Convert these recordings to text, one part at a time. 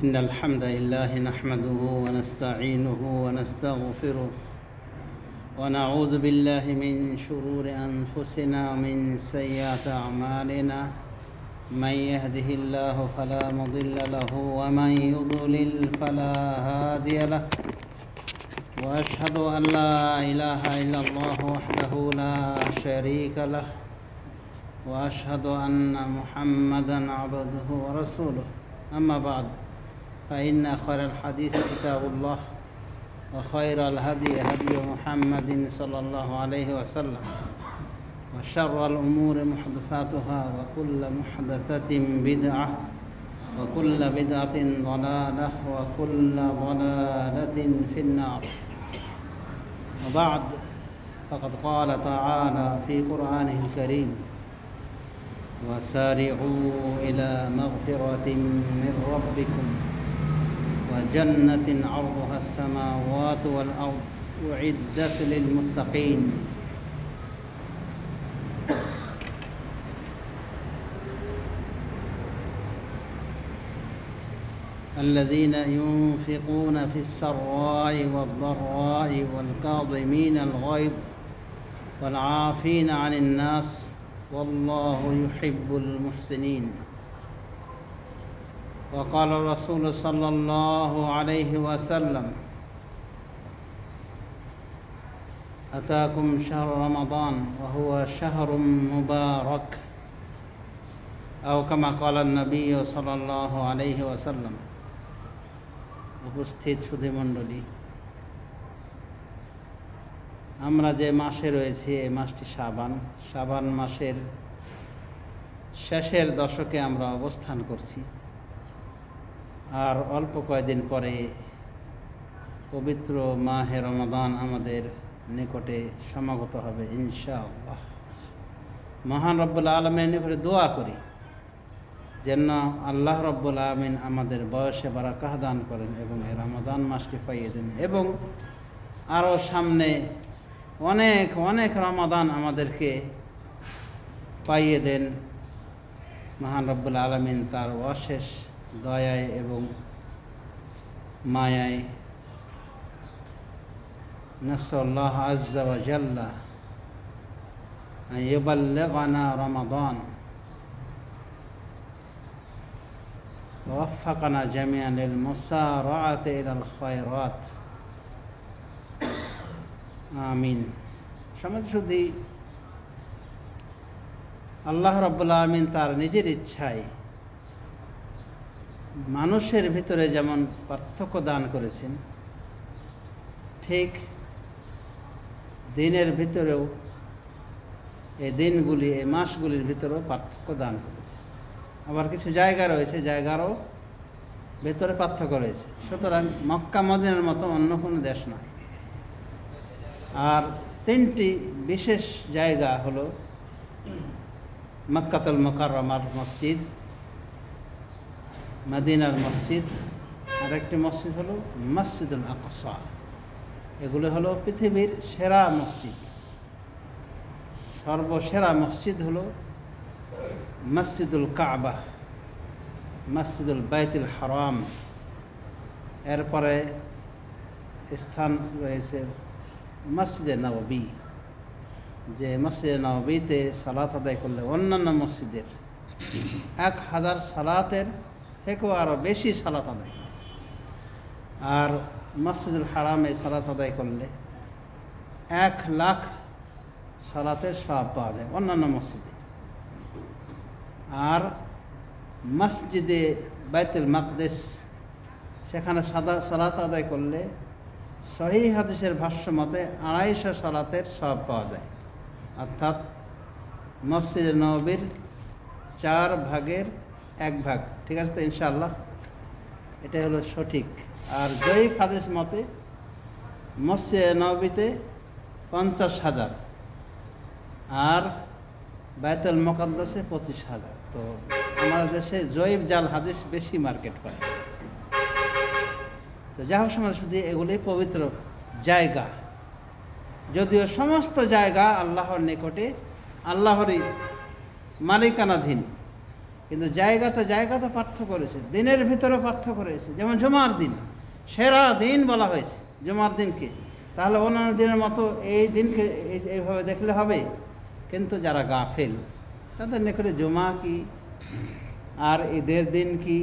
إن الحمد لله نحمده ونستعينه ونستغفره ونعوذ بالله من شرور أنفسنا ومن سيئات أعمالنا من يهده الله فلا مضل له ومن يضلل فلا هادي له وأشهد أن لا إله إلا الله وحده لا شريك له وأشهد أن محمدا عبده ورسوله أما بعد فإن خير الحديث كتاب الله وخير الهدي هدي محمد صلى الله عليه وسلم وشر الأمور محدثاتها وكل محدثة بدعة وكل بدعة ضلالة وكل ضلالة في النار وبعد فقد قال تعالى في قرآنه الكريم وسارعوا إلى مغفرة من ربكم وجنة عرضها السماوات والأرض أعدت للمتقين الذين ينفقون في السراء والضراء والكاظمين الغيظ والعافين عن الناس والله يحب المحسنين وقال الرسول صلى الله عليه وسلم أتاكم شهر رمضان وهو شهر مبارك أو كما قال النبي صلى الله عليه وسلم উপস্থিত সুধীমণ্ডলী, আমরা যে মাসে রয়েছি এই মাসটি শাবান মাসের শেষের দশকে আমরা অবস্থান করছি। আর অল্প কয়েকদিন পরে পবিত্র মাহে রমাদান আমাদের নিকটে সমাগত হবে ইনশাআল্লাহ। মহান রব্বুল আলামিনের নিকটে দোয়া করি যেন আল্লাহ রব্বুল আলামিন আমাদের বয়সে বারাকাহ দান করেন এবং এই রমাদান মাসকে পাইয়ে দেন এবং আরও সামনে অনেক অনেক রমাদান আমাদেরকে পাইয়ে দেন। মহান রব্বুল আলামিন তার অশেষ দয়ায় এবং মায়ায়। নাসআলুল্লাহ আযজা ওয়া জাল্লা আন ইউবাল্লিগানা রমাদান ওয়া ওয়াফফাকানা জামিআন লিল মুসারাআতি ইলাল খায়রাত, আমিন। সমাজসুধী, আল্লাহ রাব্বুল আলামিন তার নিজের ইচ্ছায় মানুষের ভিতরে যেমন পার্থক্য দান করেছেন, ঠিক দিনের ভিতরেও এই দিনগুলি এই মাসগুলির ভিতরেও পার্থক্য দান করেছে। আবার কিছু জায়গা রয়েছে, জায়গারও ভেতরে পার্থক্য রয়েছে। সুতরাং মক্কা মদিনার মতো অন্য কোনো দেশ নয়। আর তিনটি বিশেষ জায়গা হলো মক্কাতুল মুকাররমার মসজিদ, মদিনার মসজিদ, আর একটি মসজিদ হলো মসজিদুল আকসা। এগুলো হলো পৃথিবীর সেরা মসজিদ। সর্বসেরা মসজিদ হলো মসজিদুল কাবা, মসজিদুল বাইতুল হারাম। এরপরে স্থান রয়েছে মসজিদে নববী, যে মসজিদে নববীতে সালাত আদায় করলে অন্যান্য মসজিদের 1000 সালাতের থেকেও আরও বেশি সালাত আদায়। আর মসজিদুল হারামে সালাত আদায় করলে 1,00,000 সালাতের সওয়াব পাওয়া যায় অন্যান্য মসজিদে। আর মসজিদে বাইতুল মাকদিস, সেখানে সালাত আদায় করলে সহিহ হাদিসের ভাষ্য মতে 250 সালাতের সওয়াব পাওয়া যায়। অর্থাৎ মসজিদে নববীর 4 ভাগের 1 ভাগ। ঠিক আছে তো ইনশাআল্লাহ? এটা হলো সঠিক। আর জয়ীফ হাদিস মতে মসজিদে নববীতে 50,000 আর বাইতুল মুকাদ্দাসে 25,000। তো আমাদের দেশে জয়ীফ জাল হাদিস বেশি মার্কেট পায়। তো যাই হোক সমাজ, শুধু এগুলি পবিত্র জায়গা, যদিও সমস্ত জায়গা আল্লাহর নিকটে আল্লাহরই মালিকানাধীন। কিন্তু জায়গাতে পার্থক্য রয়েছে, দিনের ভিতরে পার্থক্য রয়েছে। যেমন জুমার দিন সেরা দিন বলা হয়েছে জুমার দিনকে, তাহলে অন্যান্য দিনের মতো এই দিনকে এইভাবে দেখলে হবে? কিন্তু যারা গাফেল তাদের নিকটে জুমা কি, আর ঈদের দিন কি,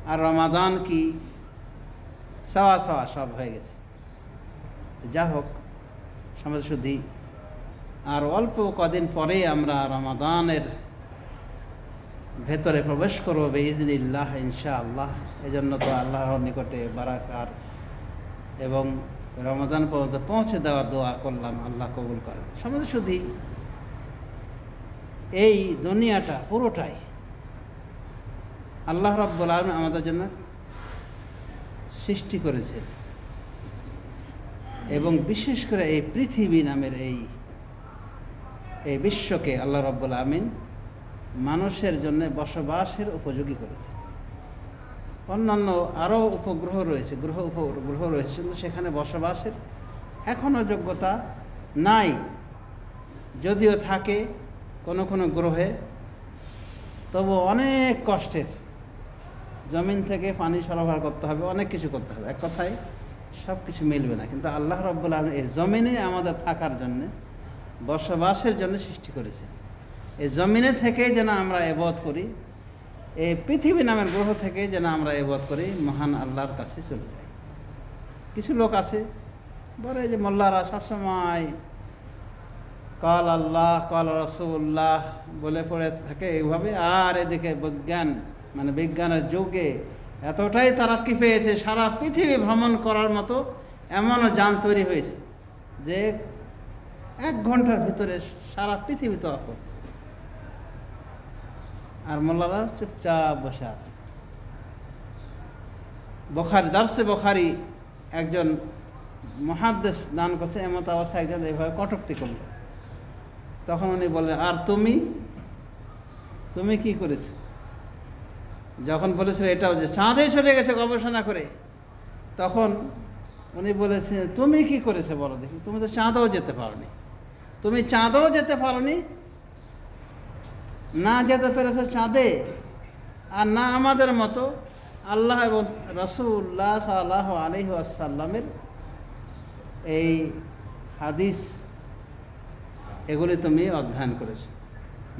আর রমাদান কি, সওয়া সব হয়ে গেছে। যা হোক সমাজ শুদ্ধি, আর অল্প কদিন পরেই আমরা রমাদানের ভেতরে প্রবেশ করবো বিইজনিল্লাহ, ইনশাআল্লাহ। এজন্য তো আল্লাহর নিকটে বারাকাত এবং রমাদান পর্যন্ত পৌঁছে দেওয়ার দোয়া করলাম, আল্লাহ কবুল করেন। সমাজ শুদ্ধি, এই দুনিয়াটা পুরোটাই আল্লাহ রাব্বুল আলামিন আমাদের জন্য সৃষ্টি করেছেন, এবং বিশেষ করে এই পৃথিবী নামের এই বিশ্বকে আল্লাহ রাব্বুল আলামিন মানুষের জন্য বসবাসের উপযোগী করেছে। অন্যান্য আরও উপগ্রহ রয়েছে, উপগ্রহ রয়েছে, কিন্তু সেখানে বসবাসের এখনও যোগ্যতা নাই। যদিও থাকে কোনো গ্রহে, তবু অনেক কষ্টের। জমিন থেকে পানি সরবরাহ করতে হবে, অনেক কিছু করতে হবে, এক কথায় সব কিছু মিলবে না। কিন্তু আল্লাহ রাব্বুল আলামিন এই জমিনে আমাদের থাকার জন্য, বসবাসের জন্য সৃষ্টি করেছে। এই জমিনে থেকে যেন আমরা ইবাদত করি, এই পৃথিবী নামের গ্রহ থেকে যেন আমরা ইবাদত করি, মহান আল্লাহর কাছে চলে যাই। কিছু লোক আছে বলে যে মোল্লারা সবসময় কাল আল্লাহ কাল রাসূলুল্লাহ বলে পড়ে থাকে এইভাবে, আর এদিকে বিজ্ঞানের যুগে এতটাই তারাক্কি পেয়েছে, সারা পৃথিবী ভ্রমণ করার মতো এমনও যান তৈরি হয়েছে যে 1 ঘন্টার ভিতরে সারা পৃথিবী তো আপন। আর মোল্লারা চুপচাপ বসে আছে। দারসে বুখারী একজন মুহাদ্দিস দান করছে, এমত অবস্থায় একজন এইভাবে কটূক্তি করল। তখন উনি বললেন, আর তুমি কি করেছো? যখন বলেছিল এটাও যে চাঁদে চলে গেছে গবেষণা করে, তখন উনি বলেছে, তুমি কি করেছো বলো দেখি? তুমি তো চাঁদেও যেতে পারোনি, না যেতে পেরেছো চাঁদে, আর না আমাদের মতো আল্লাহ এবং রাসূলুল্লাহ সাল্লাল্লাহু আলাইহি ওয়াসাল্লামের এই হাদিস এগুলি তুমি অধ্যয়ন করেছো,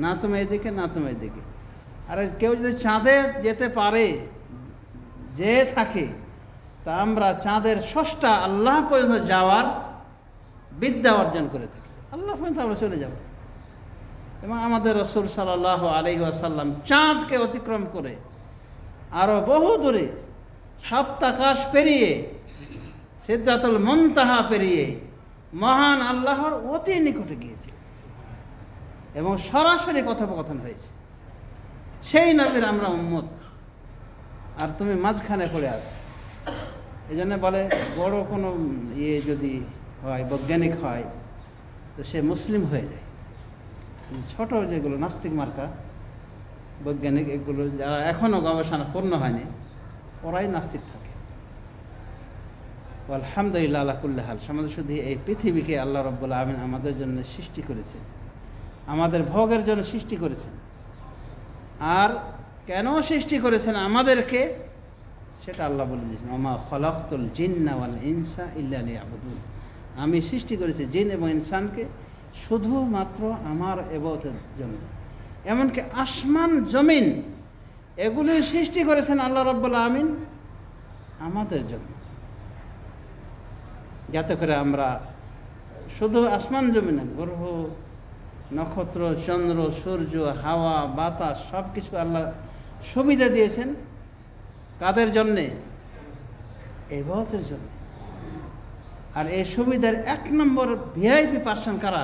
না তুমি এদিকে না তুমি এদিকে। আর কেউ যদি চাঁদে যেতে পারে, যে থাকে, তা আমরা চাঁদের স্রষ্টা আল্লাহ পর্যন্ত যাওয়ার বিদ্যা অর্জন করে থাকি। আল্লাহ পর্যন্ত আমরা চলে যাব। এবং আমাদের রাসূল সাল্লাল্লাহু আলাইহি ওয়াসাল্লাম চাঁদকে অতিক্রম করে আরও বহু দূরে, সপ্তাকাশ পেরিয়ে, সিদরাতুল মুনতাহা পেরিয়ে মহান আল্লাহর অতি নিকটে গিয়েছে, এবং সরাসরি কথোপকথন হয়েছে। সেই নবীর আমরা উম্মত, আর তুমি মাঝখানে পড়ে আছো। এই জন্য বলে, বড় কোনো যদি হয়, বৈজ্ঞানিক হয়, তো সে মুসলিম হয়ে যায়। ছোট যেগুলো নাস্তিক মার্কা বৈজ্ঞানিক, এগুলো যারা এখনও গবেষণা পূর্ণ হয়নি, ওরাই নাস্তিক থাকে। আলহামদুলিল্লাহ আলা কুল্লি হাল। সমাজ শুধু এই পৃথিবীকে আল্লাহ রাব্বুল আলামিন আমাদের জন্য সৃষ্টি করেছেন, আমাদের ভোগের জন্য সৃষ্টি করেছেন। আর কেন সৃষ্টি করেছেন আমাদেরকে, সেটা আল্লাহ বলে দিয়েছেন, ওমা খলাকতুল জিন্না ওয়াল ইনসা ইল্লা লিয়াবুদুন। আমি সৃষ্টি করেছি জিন এবং ইনসানকে শুধুমাত্র আমার ইবাদতের জন্য। এমনকি আসমান জমিন এগুলি সৃষ্টি করেছেন আল্লাহ রাব্বুল আলামিন আমাদের জন্য, যাতে করে আমরা শুধু আসমান জমিন, গ্রহ নক্ষত্র, চন্দ্র, সূর্য, হাওয়া, বাতাস সব কিছু আল্লাহ সুবিধা দিয়েছেন। কাদের জন্যে? ইবাদতের জন্য। আর এই সুবিধার 1 নম্বর ভিআইপি পার্সন কারা?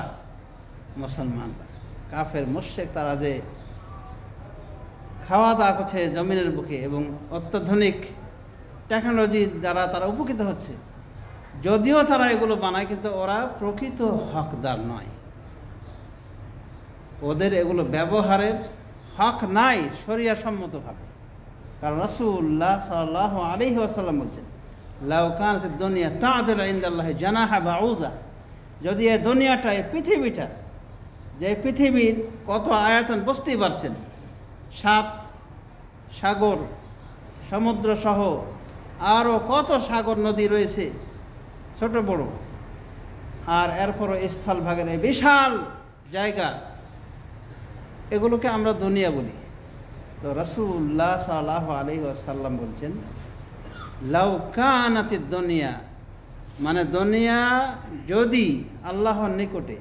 মুসলমানরা। কাফের মুশরিক তারা যে খাওয়া দাওয়া করছে জমিনের বুকে, এবং অত্যাধুনিক টেকনোলজি দ্বারা তারা উপকৃত হচ্ছে, যদিও তারা এগুলো বানায়, কিন্তু ওরা প্রকৃত হকদার নয়। ওদের এগুলো ব্যবহারের হক নাই শরিয়া সম্মতভাবে। কারণ রাসূলুল্লাহ সাল্লাল্লাহু আলাইহি ওয়াসাল্লাম বলছেন, লাউ কানাতিদ দুনিয়া তা'দিলু ইনদাল্লাহি জানাহা বাউযা। যদি এই দুনিয়াটা, এই পৃথিবীটা, যে পৃথিবীর কত আয়তন বুঝতেই পারছেন, 7 সাগর সমুদ্র সহ আরও কত সাগর নদী রয়েছে ছোট বড়, আর এরপরও স্থলভাগের এই বিশাল জায়গা, এগুলোকে আমরা দুনিয়া বলি। তো রাসূলুল্লাহ সাল্লাল্লাহু আলাইহি ওয়াসাল্লাম বলছেন, লাউ কানাতিদ দুনিয়া, মানে দুনিয়া যদি আল্লাহর নিকটে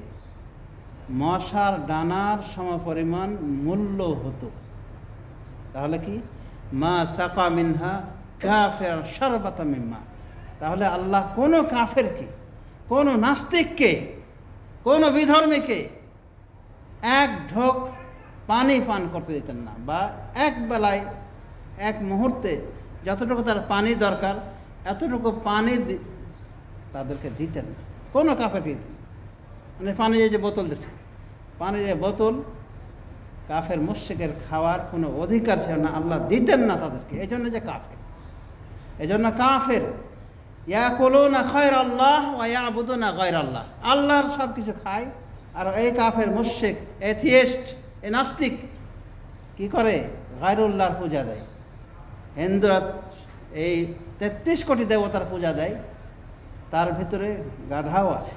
মশার ডানার সমপরিমাণ মূল্য হতো, তাহলে কি মা সাকা মিনহা কাফির শারবাতা মিম্মা, তাহলে আল্লাহ কোনো কাফেরকে, কোনো নাস্তিককে, কোনো বিধর্মীকে এক ঢোক পানি পান করতে দিতেন না, বা এক বেলায় এক মুহূর্তে যতটুকু তার পানি দরকার এতটুকু পানি তাদেরকে দিতেন না, কোনো কাফেরকে দিতেন না। মানে পানির যে বোতল দিচ্ছে, পানির বোতল কাফের মুশরিকের খাওয়ার কোনো অধিকার ছিল না, আল্লাহ দিতেন না তাদেরকে। এই জন্য যে কাফের, এই জন্য কাফের ইয়াকুলুনা খায়রাল্লাহ ওয়া ইয়াবুদুনা গায়রাল্লাহ, আল্লাহর সব কিছু খায়। আর এই কাফের মুশরিক, এথিয়েস্ট, এ নাস্তিক কি করে? গায়রুল্লাহর পূজা দেয়। হিন্দুরা এই 33 কোটি দেবতার পূজা দেয়, তার ভিতরে গাধাও আছে,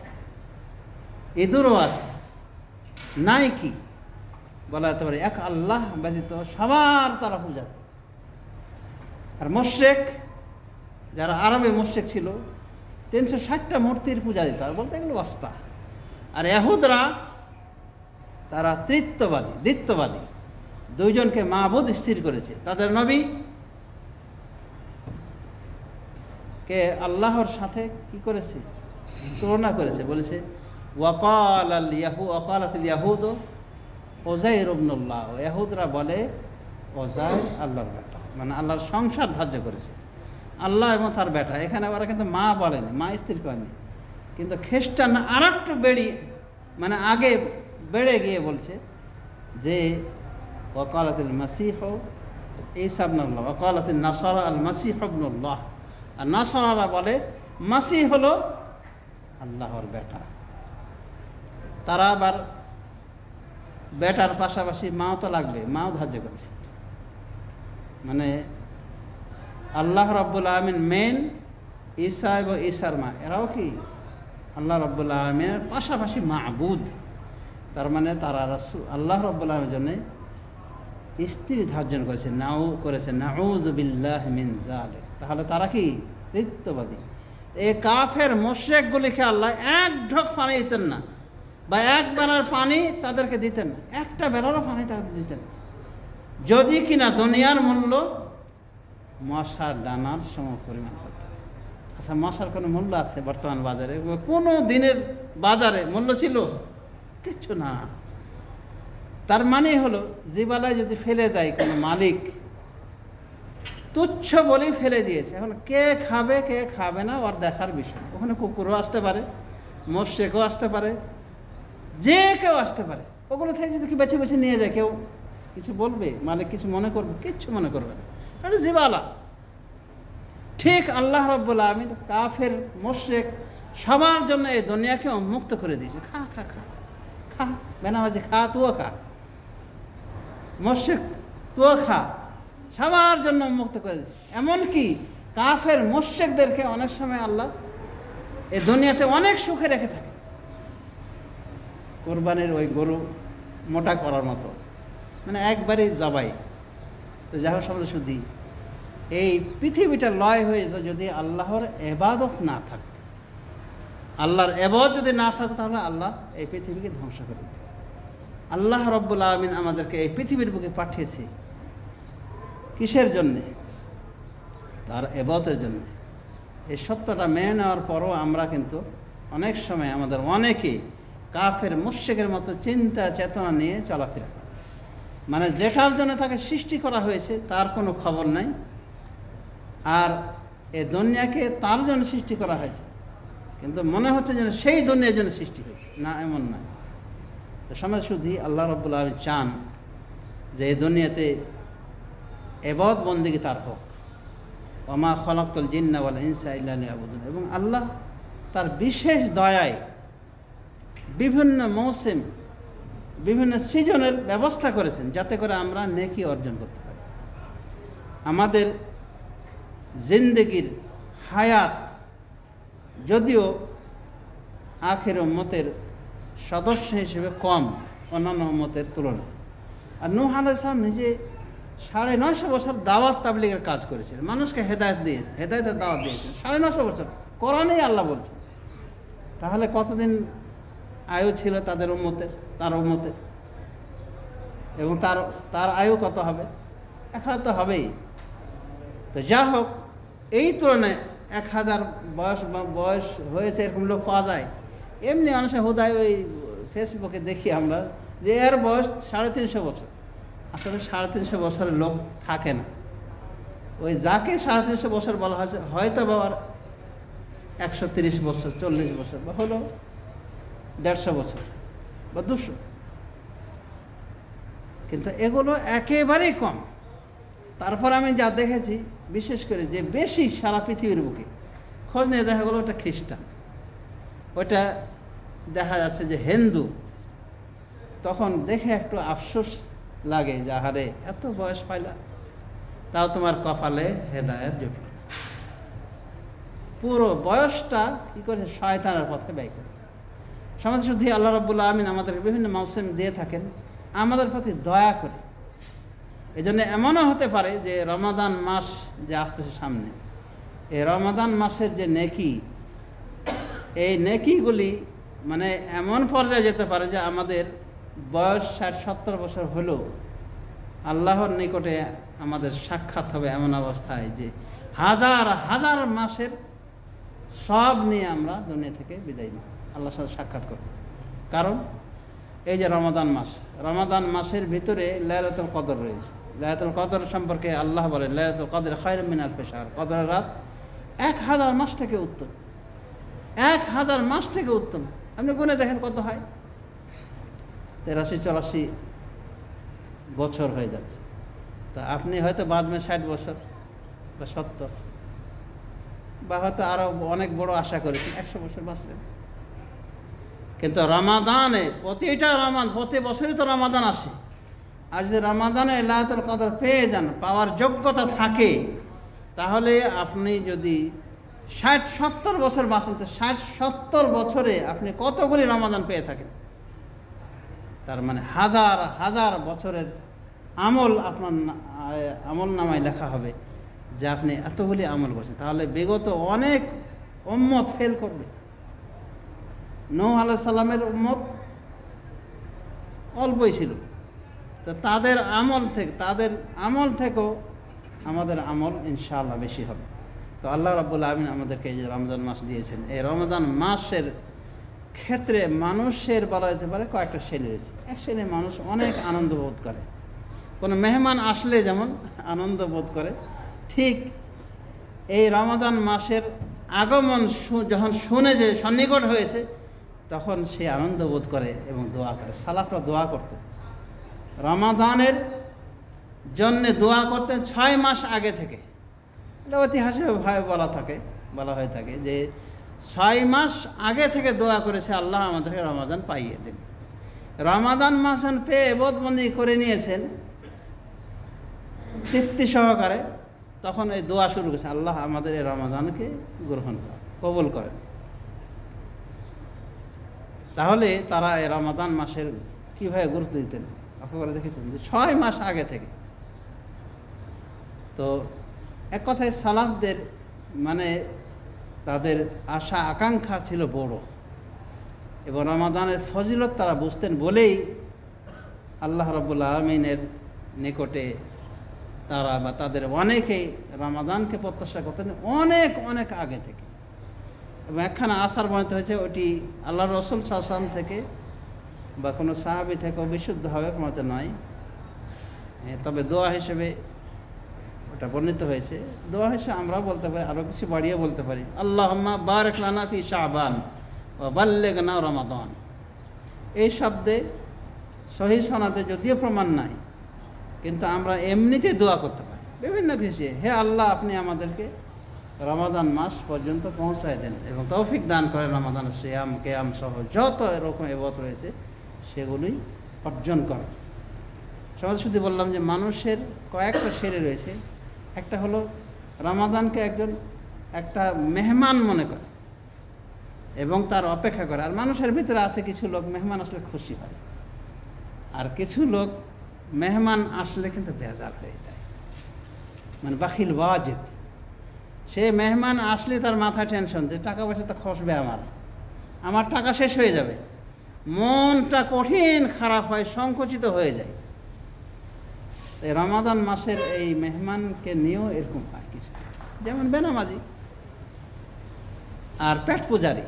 ইঁদুরও আছে, নাই কি বলা যেতে পারে, এক আল্লাহ ব্যতীত সবার তারা পূজা দেয়। আর মুশরিক যারা আরবে মুশরিক ছিল 360টা মূর্তির পূজা দিত, আর বলতে এগুলো ওয়াস্তা। আর ইহুদরা তারা তৃত্ববাদী, দ্বিত্ববাদী, দুইজনকে মাবুদ স্থির করেছে। তাদের নবী কে আল্লাহর সাথে কি করেছে? তুলনা করেছে, বলেছে ওয়াকালাতিল ইয়াহুদ উযাইর ইবনুল্লাহ, ইহুদরা বলে উযাইর আল্লাহর বেটা, মানে আল্লাহর সংসার ধার্য করেছে, আল্লাহ এবং তার বেটা। এখানে ওরা কিন্তু মা বলেনি, মা স্থির করেনি। কিন্তু খ্রিস্টান আর একটু মানে আগে বেড়ে গিয়ে বলছে যে ওয়াকালাতিল মাসীহ ঈসা ইবনুল্লাহ, ওয়াকালাতিন নাসারা আল মাসীহ ইবনুল্লাহ। আর নাসারারা বলে মাসীহ হলো আল্লাহর বেটা। তারা আবার বেটার পাশাপাশি মাও তো লাগবে, মাও ধার্য করেছে। মানে আল্লাহ রাব্বুল আলামিন মেন, ঈসা এবং ঈসার মা এরাও কি আল্লাহ রাব্বুল আলামিনের পাশাপাশি মাবুদ। তার মানে তারা আল্লাহ রাব্বুল আলামিনের জন্য স্ত্রী ধার্য করেছে, নাউযু বিল্লাহি মিন যালিক। তাহলে তারা কি তৃত্ববাদী। এই কাফের মুশরিকগুলিকে আল্লাহ এক ঢোক পানি দিতেন না, বা এক বেলার পানি তাদেরকে দিতেন না, একটা বেলারও পানি তাদের দিতেন না, যদি কিনা দুনিয়ার মূল্য মশার ডানার সমপরিমাণ হতো। আচ্ছা, মশার কোনো মূল্য আছে বর্তমান বাজারে? কোনো দিনের বাজারে মূল্য ছিল? কিচ্ছু না। তার মানে হলো জিবালায় যদি ফেলে দেয় কোনো মালিক, তুচ্ছ বলেই ফেলে দিয়েছে। এখন কে খাবে কে খাবে না ওর দেখার বিষয়। ওখানে কুকুরও আসতে পারে, মুশরিকও আসতে পারে, যে কেউ আসতে পারে। ওগুলো থেকে যদি কি বেছে বেছে নিয়ে যায়, কেউ কিছু বলবে? মালিক কিছু মনে করবে? কিচ্ছু মনে করবে না, এটা জিবালা। ঠিক আল্লাহ রাব্বুল আলামিন কাফের মুশরিক সবার জন্য এই দুনিয়াকে উন্মুক্ত করে দিয়েছে। খা খা খা খা, বেনামাজি খা, তুও খা, মুশরিক তুও খা, সবার জন্য উন্মুক্ত করে দিয়েছে। এমনকি কাফের মুশরিকদেরকে অনেক সময় আল্লাহ এই দুনিয়াতে অনেক সুখে রেখে থাকে। কোরবানির ওই গরু মোটা করার মতো, মানে একবারই জবাই। তো যাই হোক সমাজে শুধু এই পৃথিবীটা লয় হয়ে যেত যদি আল্লাহর ইবাদত না থাকতো। আল্লাহর ইবাদত যদি না থাকতো তাহলে আল্লাহ এই পৃথিবীকে ধ্বংস করে দিত। আল্লাহ রাব্বুল আলামিন আমাদেরকে এই পৃথিবীর বুকে পাঠিয়েছে কিসের জন্যে? তার ইবাদতের জন্য। এই সত্যটা মেনে নেওয়ার পরও আমরা কিন্তু অনেক সময় আমাদের অনেকে কাফের মুশরিকের মতো চিন্তা চেতনা নিয়ে চলাফেরা করে। মানে যেটার জন্য তাকে সৃষ্টি করা হয়েছে তার কোনো খবর নাই, আর এই দুনিয়াকে তার জন্য সৃষ্টি করা হয়েছে, কিন্তু মনে হচ্ছে যেন সেই দুনিয়ার জন্য সৃষ্টি হয়েছে। না, এমন না। সমাজ শুধু আল্লাহ রাব্বুল আলামিন চান যে এই দুনিয়াতে ইবাদত বন্দেগী তার হোক। ওমা খালাকতুল জিন্না ওয়াল ইনসা ইল্লা লিয়াবুদুন। এবং আল্লাহ তার বিশেষ দয়ায় বিভিন্ন মৌসুম বিভিন্ন সিজনের ব্যবস্থা করেছেন যাতে করে আমরা নেকি অর্জন করতে পারি। আমাদের জিন্দেগির হায়াত যদিও আখের উম্মতের সদস্য হিসেবে কম অন্যান্য উম্মতের তুলনায়, আর নূহ আলাইহিস সালাম নিজে 950 বছর দাওয়াত তাবলীগের কাজ করেছেন, মানুষকে হেদায়েতের দাওয়াত দিয়েছেন 950 বছর, কোরআনেই আল্লাহ বলছেন। তাহলে কতদিন আয়ু ছিল তার উম্মতের, এবং তার আয়ু কত হবে? 1000 তো হবেই। তো যা হোক, এই তুলনায় 1000 বয়স হয়েছে এরকম লোক পাওয়া যায়। এমনি মানুষের হুদায় ওই ফেসবুকে দেখি আমরা যে এর বয়স 350 বছর। আসলে 350 বছরের লোক থাকে না। ওই যাকে 350 বছর বলা হয়েছে হয়তো বাবার 130 বছর, 40 বছর, বা হলো 150 বছর বা 200, কিন্তু এগুলো একেবারেই কম। তারপর আমি যা দেখেছি, বিশেষ করে যে বেশি সারা পৃথিবীর বুকে খোঁজ নিয়ে দেখা গেলো ওটা খ্রিস্টান, ওটা দেখা যাচ্ছে যে হিন্দু। তখন দেখে একটু আফসোস লাগে যে আহারে এত বয়স পাইলা, তাও তোমার কপালে হেদায়েত জুটল। পুরো বয়সটা কি করেছে? শয়তানের পথে ব্যয় করেছে। সমাজ শুদ্ধি আল্লাহ রাব্বুল আমিন আমাদের বিভিন্ন মৌসুম দিয়ে থাকেন আমাদের প্রতি দয়া করে। এই জন্য এমনও হতে পারে যে রমাদান মাস যে আসতেছে সামনে, এই রমাদান মাসের যে নেকি, এই নেকিগুলি মানে এমন পর্যায়ে যেতে পারে যে আমাদের বয়স 60-70 বছর হলেও আল্লাহর নিকটে আমাদের সাক্ষাৎ হবে এমন অবস্থায় যে হাজার হাজার মাসের সব নিয়ে আমরা দুনিয়া থেকে বিদায় নিই, আল্লাহর সাথে সাক্ষাৎ করব। কারণ এই যে রমাদান মাসের ভিতরে লাইলাতুল কদর রয়েছে। লাইলাতুল কদর সম্পর্কে আল্লাহ বলেন, লাইলাতুল কদর খায়রুম মিন আলফি শাহর, কদরের রাত 1000 মাস থেকে উত্তম। 1000 মাস থেকে উত্তম। আপনি গুনে দেখেন কত হয়? 83-84 বছর হয়ে যাচ্ছে। তা আপনি হয়তো বাদ মে 60 বছর বা 70, বা হয়তো আরো অনেক বড় আশা করেছেন 100 বছর বাঁচলেন। কিন্তু রমাদানে প্রতি বছরই তো রমাদান আসে। আর যদি রমাদানে লাইলাতুল কদর পেয়ে যান, পাওয়ার যোগ্যতা থাকে, তাহলে আপনি যদি 60-70 বছর বাঁচেন, তো 60-70 বছরে আপনি কতগুলি রমাদান পেয়ে থাকেন। তার মানে হাজার হাজার বছরের আমল আপনার আমল নামায় লেখা হবে যে আপনি এতগুলি আমল করছেন। তাহলে বিগত অনেক উম্মত ফেল করবে। নূহ আলাইহিস সালামের উম্মত অল্পই ছিল, তো তাদের আমল থেকেও আমাদের আমল ইনশাআল্লাহ বেশি হবে। তো আল্লাহ রাব্বুল আমিন আমাদেরকে এই যে রমজান মাস দিয়েছেন, এই রমজান মাসের ক্ষেত্রে মানুষের বলা যেতে পারে কয়েকটা শ্রেণী রয়েছে। এক শ্রেণীর মানুষ অনেক আনন্দ বোধ করে, কোনো মেহমান আসলে যেমন আনন্দ বোধ করে, ঠিক এই রমাদান মাসের আগমন যখন শুনে যে সন্নিকট হয়েছে, তখন সে আনন্দ বোধ করে এবং দোয়া করে। সালাফরা দোয়া করতেন, রমাদানের জন্যে দোয়া করতেন 6 মাস আগে থেকে। এটা ঐতিহাসিকভাবে বলা হয়ে থাকে যে 6 মাস আগে থেকে দোয়া করেছে, আল্লাহ আমাদেরকে রমাদান পাইয়ে দিন। রমাদান মাস পেয়ে এবাদতবন্দি করে নিয়েছেন তৃপ্তি সহকারে, তখন এই দোয়া শুরু করেছে, আল্লাহ আমাদের এই রমাদানকে গ্রহণ করেন, কবুল করেন। তাহলে তারা এই রমাদান মাসের কীভাবে গুরুত্ব দিতেন আপনারা দেখেছেন যে 6 মাস আগে থেকে। তো এক কথায় সালাফদের মানে তাদের আশা আকাঙ্ক্ষা ছিল বড়, এবং রমাদানের ফজিলত তারা বুঝতেন বলেই আল্লাহ রাব্বুল আমিনের নিকটে তারা বা তাদের অনেকেই রমাদানকে প্রত্যাশা করতেন অনেক অনেক আগে থেকে। এবং একখানা আসার বর্ণিত হয়েছে, ওটি আল্লাহ রসুল সাল্লাল্লাহু আলাইহি ওয়াসাল্লাম থেকে বা কোনো সাহাবী থেকে বিশুদ্ধভাবে প্রমাণিত নয়, তবে দোয়া হিসেবে ওটা বর্ণিত হয়েছে। দোয়া হিসেবে আমরাও বলতে পারি, আরও কিছু বাড়িয়ে বলতে পারি, আল্লাহুম্মা বারিক লানা ফি শাবান ওয়া বাল্লিগনা রমাদান। এই শব্দে সহিহ সনদে যদিও প্রমাণ নাই, কিন্তু আমরা এমনিতে দোয়া করতে পারি বিভিন্ন কিছু, হে আল্লাহ আপনি আমাদেরকে রমাদান মাস পর্যন্ত পৌঁছায় দেন এবং তৌফিক দান করেন রমাদান সিয়াম কিয়াম সহ যত এরকম ইবাদত রয়েছে সেগুলি অর্জন করা। সমাজ শুধু বললাম যে মানুষের কয়েকটা শ্রেণী রয়েছে। একটা হলো রমাদানকে একটা মেহমান মনে করে এবং তার অপেক্ষা করে। আর মানুষের ভিতরে আছে কিছু লোক মেহমান আসলে খুশি হয়, আর কিছু লোক মেহমান আসলে কিন্তু বেজার হয়ে যায়, মানে বাখিল ওয়াজিদ। সে মেহমান আসলে তার মাথায় টেনশন যে টাকা পয়সা তো খসবে, আমার টাকা শেষ হয়ে যাবে, মনটা কঠিন খারাপ হয়, সংকুচিত হয়ে যায়। এই রমাদান মাসের এই মেহমানকে নিয়েও এরকম হয় কিছু, যেমন বেনামাজি আর পেট পূজারি,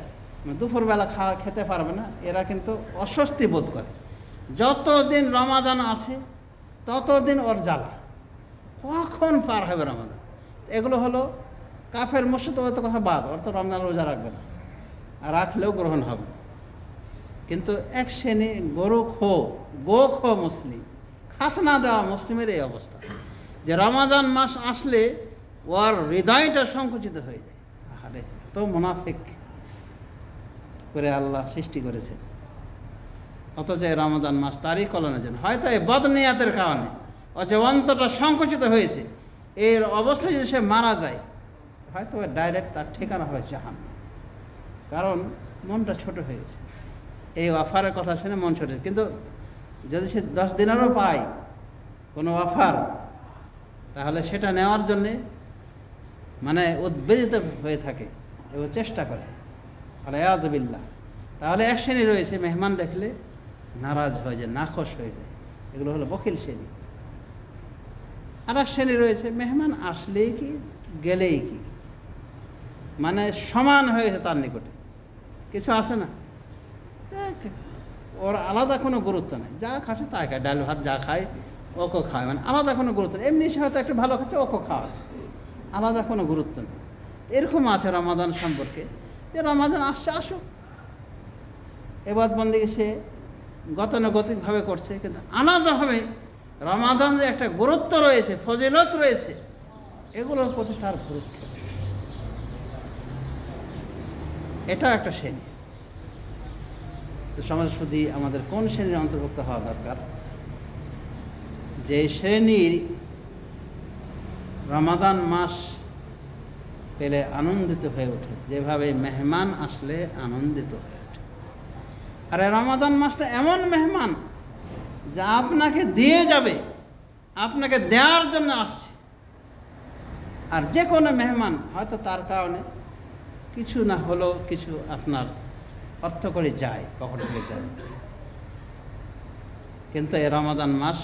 দুপুরবেলা খেতে পারবে না, এরা কিন্তু অস্বস্তি বোধ করে। যতদিন রমাদান আছে ততদিন ওর জ্বালা, কখন পার হবে রমাদান। এগুলো হলো কাফের মুশরিক, ওর তো কথা বাদ, ওর তো রমজান রোজা রাখবে না, আর রাখলেও গ্রহণ হবে। কিন্তু এক শ্রেণী গো খো মুসলিম, খাতনা দেওয়া মুসলিমের এই অবস্থা যে রমাদান মাস আসলে ওর হৃদয়টা সংকুচিত হয়ে যায়। আরে এত মুনাফিক করে আল্লাহ সৃষ্টি করেছেন, অথচ এই রমাদান মাস তারই কল্যাণের জন্য। হয়তো এই বদনিয়াতের কারণে ও যে অন্তরটা সংকুচিত হয়েছে, এর অবস্থায় যদি সে মারা যায় হয়তো ডাইরেক্ট তার ঠিকানা হবে জাহান্নাম, কারণ মনটা ছোট হয়ে গেছে। এই অফারের কথা শুনে মন ছোট, কিন্তু যদি সে 10 দিনেরও পায় কোনো অফার, তাহলে সেটা নেওয়ার জন্যে মানে উদ্বেলিত হয়ে থাকে এবং চেষ্টা করে, আলায়াজবিল্লাহ। তাহলে এক শ্রেণী রয়েছে মেহমান দেখলে নারাজ হয়ে যায়, নাখোশ হয়ে যায়, এগুলো হলো বখিল শ্রেণী। আর এক শ্রেণী রয়েছে মেহমান আসলেই কি গেলেই কি, মানে সমান হয়েছে তার নিকটে, কিছু আসে না, ওর আলাদা কোনো গুরুত্ব নেই, যা খাচ্ছে তাই খায়, ডাল ভাত যা খায় ওকে খায়, মানে আলাদা কোনো গুরুত্ব নেই। এমনি সে হয়তো একটু ভালো খাচ্ছে, ওকে খাওয়াচ্ছে, আলাদা কোনো গুরুত্ব নেই। এরকম আছে রমাদান সম্পর্কে, যে রমাদান আসছে আসুক, এবাদত বন্দেগী সে গতানুগতিকভাবে করছে, কিন্তু আলাদাভাবে রমাদান যে একটা গুরুত্ব রয়েছে, ফজিলত রয়েছে, এগুলোর প্রতি তার গুরুত্ব, এটা একটা শ্রেণী। তো সমাজ শুধু আমাদের কোন শ্রেণীর অন্তর্ভুক্ত হওয়া দরকার? যে শ্রেণীর রমাদান মাস পেলে আনন্দিত হয়ে ওঠে, যেভাবে মেহমান আসলে আনন্দিত হয়ে ওঠে। আর রমাদান মাসটা এমন মেহমান যা আপনাকে দিয়ে যাবে, আপনাকে দেওয়ার জন্য আসছে। আর যে কোনো মেহমান হয়তো তার কারণে কিছু না হলেও কিছু আপনার অর্থ করে যায়, পকেট থেকে যায়, কিন্তু এই রমাদান মাস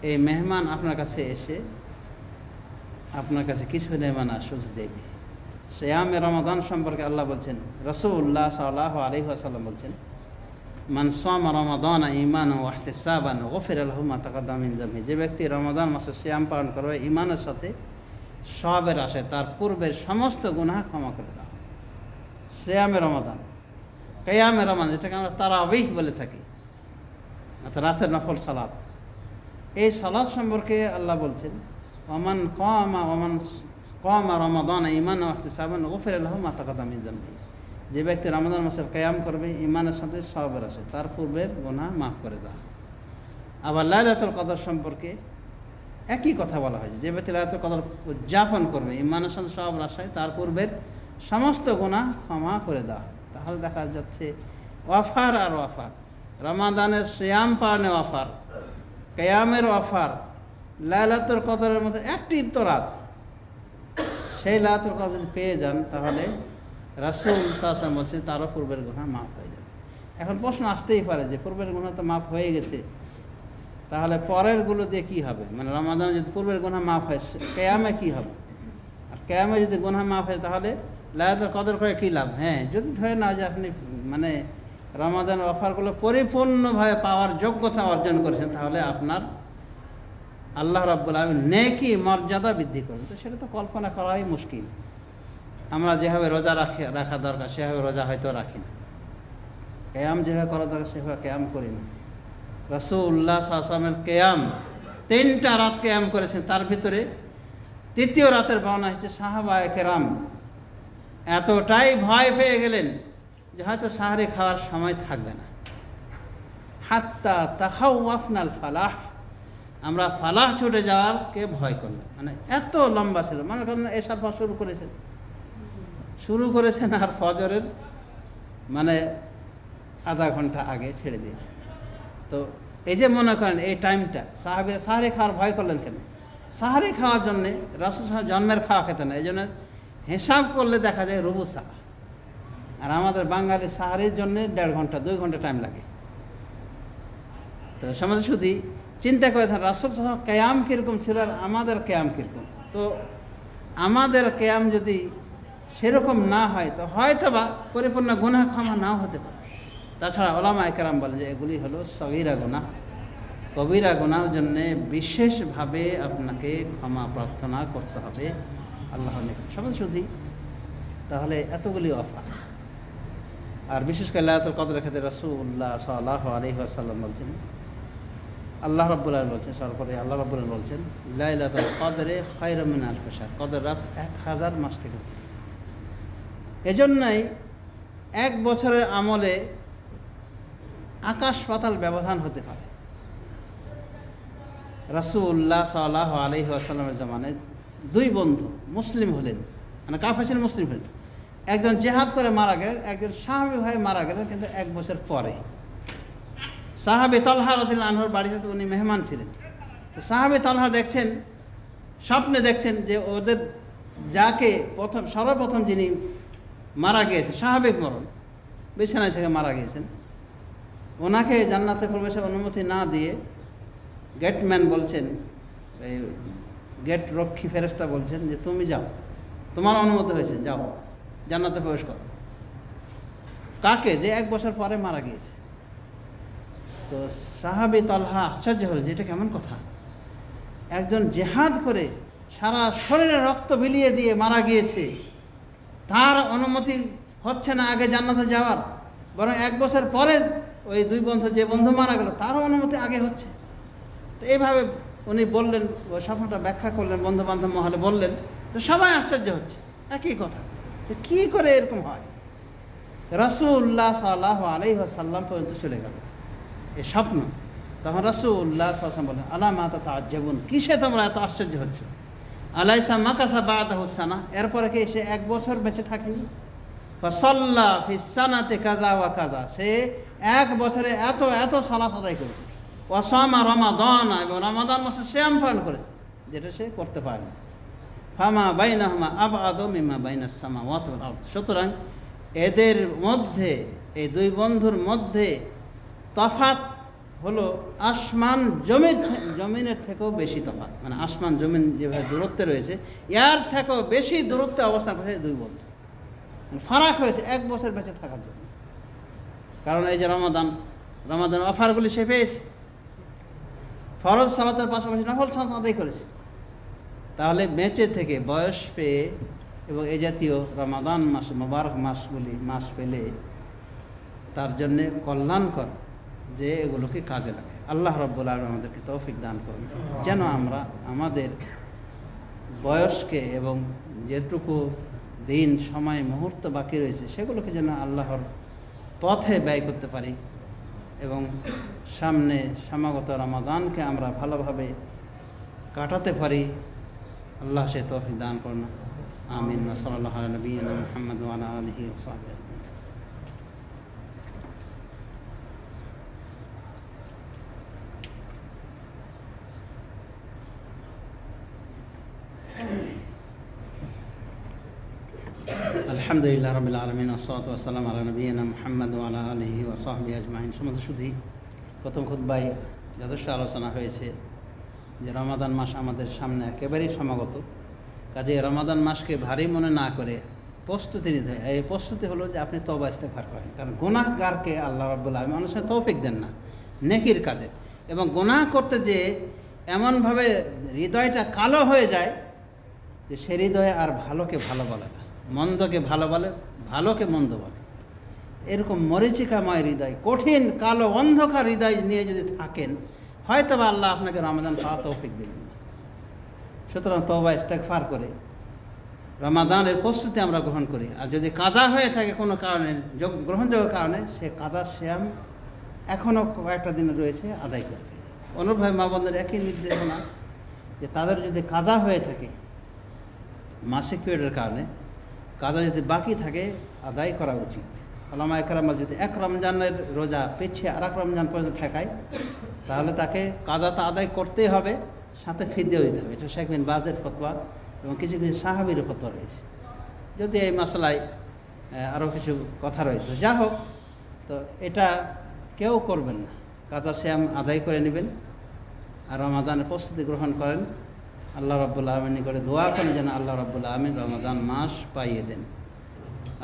এই মেহমান আপনার কাছে এসে আপনার কাছে কিছু নেবে না, শুধু দেবে। সিয়ামে রমাদান সম্পর্কে আল্লাহ বলছেন, রাসূলুল্লাহ সাল্লাল্লাহু আলাইহি ওয়াসাল্লাম বলছেন, মান সামা রমাদান ঈমানান ওয়া ইহতিসাবান গুফিরা লাহু মা তাকাদ্দামা মিন যামবি। যে ব্যক্তি রমাদান মাসে সিয়াম পালন করবে ঈমানের সাথে, সওয়াবের আশায়, তার পূর্বের সমস্ত গুনাহ ক্ষমা করে দেওয়া। সিয়ামে রমাদান, কিয়ামে রমাদান, যেটাকে আমরা তারাবিহ বলে থাকি, অর্থাৎ রাতের নফল সালাত, এই সালাত সম্পর্কে আল্লাহ বলছেন, ওমান কামা রমাদান ঈমানান ওয়া ইহতিসাবান গুফিরা লাহু মা তাকাদ্দামা মিন যামবি। যে ব্যক্তি রমাদান মাসে কিয়াম করবে ঈমানের সাথে, সওয়াবের আশায়, তার পূর্বের গুনাহ মাফ করে দেওয়া। আবার লাইলাতুল কদর সম্পর্কে একই কথা বলা হয়েছে, যে ব্যক্তি লাইলাতুল কদর উদযাপন করবে ঈমানের সাথে, সওয়াবের আশায়, তার পূর্বের সমস্ত গুনাহ ক্ষমা করে দেওয়া। তাহলে দেখা যাচ্ছে ওয়াফার আর ওয়াফার, রমাদানের সিয়াম পালনে ওয়াফার, কিয়ামের ওয়াফার, লাইলাতুল কদরের মধ্যে একটি তো রাত, সেই লাইলাতুল কদর যদি পেয়ে যান, তাহলে রাসূল সাল্লাল্লাহু আলাইহি ওয়াসাল্লাম বলছেন তারও পূর্বের গুনাহ মাফ হয়ে যাবে। এখন প্রশ্ন আসতেই পারে যে পূর্বের গুনাহ তো মাফ হয়ে গেছে, তাহলে পরেরগুলো দিয়ে কী হবে? মানে রমাদানে যদি পূর্বের গুনাহ মাফ হয়, কিয়ামে কী হবে? আর কিয়ামে যদি গুনাহ মাফ হয়, তাহলে লাইলাতুল কদর করে কী লাভ? হ্যাঁ, যদি ধরে না যে আপনি মানে রমাদানের অফারগুলো পরিপূর্ণভাবে পাওয়ার যোগ্যতা অর্জন করেছেন, তাহলে আপনার আল্লাহ রাব্বুল আলামিন নেকি মর্যাদা বৃদ্ধি করবেন। তো সেটা তো কল্পনা করাই মুশকিল। আমরা যেভাবে রোজা রাখা দরকার সেভাবে রোজা হয়তো রাখি না, কিয়াম যেভাবে করা দরকার সেভাবে কিয়াম করি না। রাসূলুল্লাহ সাল্লাল্লাহু আলাইহি ওয়াসাল্লামের কিয়াম 3টা রাত কিয়াম করেছেন, তার ভিতরে 3য় রাতের বর্ণনা হচ্ছে সাহাবায়ে কেরাম এতটাই ভয় পেয়ে গেলেন যে হয়তো সাহারি খাওয়ার সময় থাকবে না, হাত্তা তাখাওয়াফনাল ফালাহ, আমরা ফালাহ ছুটে যাওয়ারকে ভয় করলাম। মানে এত লম্বা ছিল, মনে করেন এশার পর শুরু করেছেন আর ফজরের মানে আধা ঘন্টা আগে ছেড়ে দিয়েছে। তো এই যে মনে করেন এই টাইমটা সাহাবীরা সাহারি খাওয়ার ভয় করলেন কেন? সাহারি খাওয়ার জন্যে রাসূল সাল্লাল্লাহু জন্মের খাওয়া খেতেন না, এই জন্য হিসাব করলে দেখা যায় রুবু সা। আর আমাদের বাঙালি সাহারির জন্যে 1.5 ঘন্টা 2 ঘন্টা টাইম লাগে। তো সমাজে শুধু চিন্তা করে থাকেন রাসূল সাল্লাল্লাহু আলাইহি ওয়াসাল্লাম কিয়াম কীরকম ছিল আর আমাদের কিয়াম কীরকম। তো আমাদের কিয়াম যদি সেরকম না হয় তো হয়তো বা পরিপূর্ণ গুনাহ ক্ষমা নাও হতে পারে। তাছাড়া ওলামায়ে কেরাম বলেন যে এগুলি হলো সগীরা গুনাহ, কবিরা গুনার জন্যে বিশেষভাবে আপনাকে ক্ষমা প্রার্থনা করতে হবে আল্লাহর নিকট। সমাজ শুধু তাহলে এতগুলি অফার। আর বিশেষ করে লাইলাতুল কদরের ক্ষেত্রে রাসূলুল্লাহ সাল্লাল্লাহু আলাইহি ওয়াসাল্লাম বলছেন, আল্লাহ রাব্বুল আলামিন বলছেন, সর্বোপরি আল্লাহ রাব্বুল আলামিন বলছেন লাইলাতুল কদরে খায়রুম মিন আলফি শাহর, কদর রাত 1000 মাস থেকে। এজন্যই 1 বছরের আমলে আকাশ পাতাল ব্যবধান হতে পারে। রাসূলুল্লাহ সাল্লাল্লাহু আলাইহি ওয়াসাল্লামের জামানায় 2 বন্ধু মুসলিম হলেন, মানে কাফের ছিলেন, মুসলিম হলেন। একজন জিহাদ করে মারা গেলেন, একজন সাহাবী হয়ে মারা গেলেন, কিন্তু 1 বছর পরে। সাহাবী তালহা রাদিয়াল্লাহু আনহুর বাড়িতে তো উনি মেহমান ছিলেন। তো সাহাবী তালহা দেখছেন, স্বপ্নে দেখছেন যে ওদের যাকে সর্বপ্রথম যিনি মারা গিয়েছে, স্বাভাবিক মরণ, বিছানায় থেকে মারা গিয়েছেন, ওনাকে জান্নাতে প্রবেশের অনুমতি না দিয়ে গেটম্যান বলছেন, এই গেট রক্ষী ফেরেশতা বলছেন যে তুমি যাও, তোমার অনুমতি হয়েছে, যাও জান্নাতে প্রবেশ করো। কাকে? যে 1 বছর পরে মারা গিয়েছে। তো সাহাবী তালহা আশ্চর্য হলেন যে এটা কেমন কথা, একজন জিহাদ করে সারা শরীরে রক্ত বিলিয়ে দিয়ে মারা গিয়েছে, তার অনুমতি হচ্ছে না আগে জান্নাতে যাওয়ার, বরং 1 বছর পরে ওই 2 বন্ধু, যে বন্ধু মারা গেল তারও অনুমতি আগে হচ্ছে। তো এইভাবে উনি বললেন, স্বপ্নটা ব্যাখ্যা করলেন, বন্ধু বান্ধব মহলে বললেন। তো সবাই আশ্চর্য হচ্ছে, একই কথা, যে কী করে এরকম হয়। রাসূলুল্লাহ সাল্লাল্লাহু আলাইহি ওয়াসাল্লাম পর্যন্ত চলে গেল এই স্বপ্ন। তখন রাসূলুল্লাহ সাল্লাল্লাহু আলাইহি ওয়াসাল্লাম বলেন আলা মা তাতাআজ্জাবুন, কিসে তোমরা এত আশ্চর্য হচ্ছ? আলাইসা মাকাসা বাদাহু সানা, এরপরে কি সে 1 বছর বেঁচে থাকেনি? ফাসাল্লা ফিস সানাতি কাযা ওয়া কাযা, সে 1 বছরে এত এত সালাত আদায় করেছে। ওয়া সামা রমাদান, এবং রমাদান মাসে সিয়াম পালন করেছে, যেটা সে করতে পারে না। ফামা বাইনাহুমা আবআদু মিম্মা বাইনাস সামাওয়াতি ওয়াল আরদ, সুতরাং এদের মধ্যে, এই 2 বন্ধুর মধ্যে তফাৎ হলো আসমান জমিনের থেকেও বেশি তফাৎ। মানে আসমান জমিন যেভাবে দূরত্বে রয়েছে, এর থেকেও বেশি দূরত্বে অবস্থান করেছে 2 বন্ধু। ফারাক হয়েছে 1 বছর বেঁচে থাকার জন্য। কারণ এই যে রমাদান অফারগুলি সে পেয়েছে, ফরজ সালাতের পাশাপাশি নফল সালাত আদায় করেছে। তাহলে বেঁচে থেকে বয়স পেয়ে এবং এই জাতীয় রমাদান মাস, মোবারক মাস পেলে তার জন্যে কল্যাণকর যে এগুলোকে কাজে লাগে। আল্লাহ রাব্বুল আলামিন আমাদেরকে তৌফিক দান করুন যেন আমরা আমাদের বয়সকে এবং যেটুকু দিন, সময়, মুহূর্ত বাকি রয়েছে সেগুলোকে যেন আল্লাহর পথে ব্যয় করতে পারি এবং সামনে সমাগত রমাদানকে আমরা ভালোভাবে কাটাতে পারি। আল্লাহ সে তৌফিক দান করুন। আমিন। সাল্লাল্লাহু আলা নবিয়িনা মুহাম্মদ ওয়া আলা আলিহি ওয়া সাহবিহি। আলহামদুলিল্লাহ রাব্বিল আলামিন, ওয়াসসালাতু ওয়াসসালামু আলা নবিয়িনা মুহাম্মদ ওয়া আলা আলিহি ওয়া সাহবিহি আজমাইন। সমস্ত শুধুই প্রথম খুতবায় যথেষ্ট আলোচনা হয়েছে যে রমাদান মাস আমাদের সামনে একেবারেই সমাগত। কাজে রমাদান মাসকে ভারী মনে না করে প্রস্তুতি নিতে হয়। এই প্রস্তুতি হলো যে আপনি তওবা ইস্তেগফার করেন, কারণ গুনাহগারকে আল্লাহ রাব্বুল আলামিন অনেক সময় তৌফিক দেন না নেকির কাজে, এবং গুনাহ করতে যে এমনভাবে হৃদয়টা কালো হয়ে যায় যে সে হৃদয়ে আর ভালোকে ভালো বলে না, মন্দকে ভালো বলে, ভালোকে মন্দ বলে। এরকম মরিচিকাময় হৃদয়, কঠিন কালো অন্ধকার হৃদয় নিয়ে যদি থাকেন, হয়তো বা আল্লাহ আপনাকে রমাদান পাওয়া তৌফিক দেবেন না। সুতরাং তওবা ইস্তেগফার করে রমাদানের প্রস্তুতি আমরা গ্রহণ করি। আর যদি কাজা হয়ে থাকে কোনো কারণে, গ্রহণযোগ্য কারণে, সে কাজা সিয়াম এখনও কয়েকটা দিন রয়েছে আদায় করে ফেলে। অনুরূপভাবে মা বোনদের একই নির্দেশনা যে তাদের যদি কাজা হয়ে থাকে মাসিক পিরিয়ডের কারণে, কাজা যদি বাকি থাকে আদায় করা উচিত। ওলামা একরাম যদি এক রমজানের রোজা পিছিয়ে আর এক রমজান পর্যন্ত ঠেকায় তাহলে তাকে কাজাটা আদায় করতেই হবে, সাথে ফিদিয়াও দিতে হবে। এটা শেখ বিন বাজের ফতোয়া এবং কিছু কিছু সাহাবীর ফতোয়া রয়েছে। যদি এই মশলায় আরও কিছু কথা রয়েছে, যা হোক, তো এটা কেউ করবেন না, কাজা শ্যাম আদায় করে নেবেন আর রমাদানের প্রস্তুতি গ্রহণ করেন। আল্লাহ রাব্বুল আমিন করে দোয়া করেন যেন আল্লাহ রাব্বুল আমিন রমাদান মাস পাইয়ে দেন।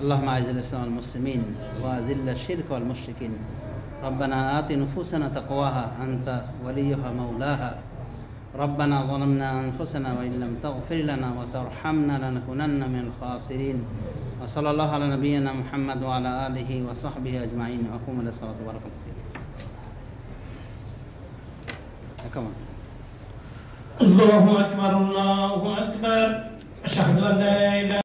اللهم أعز الإسلام والمسلمين وأذل الشرك والمشركين ربنا آت نفوسنا تقواها أنت وليها مولاها ربنا ظلمنا أنفسنا وإن لم تغفر لنا وترحمنا لنكونن من الخاسرين وصلى الله على نبينا محمد وعلى آله وصحبه أجمعين وقوموا إلى الصلاة بارك الله فيكم. الله أكبر الله أكبر أشهد أن لا إله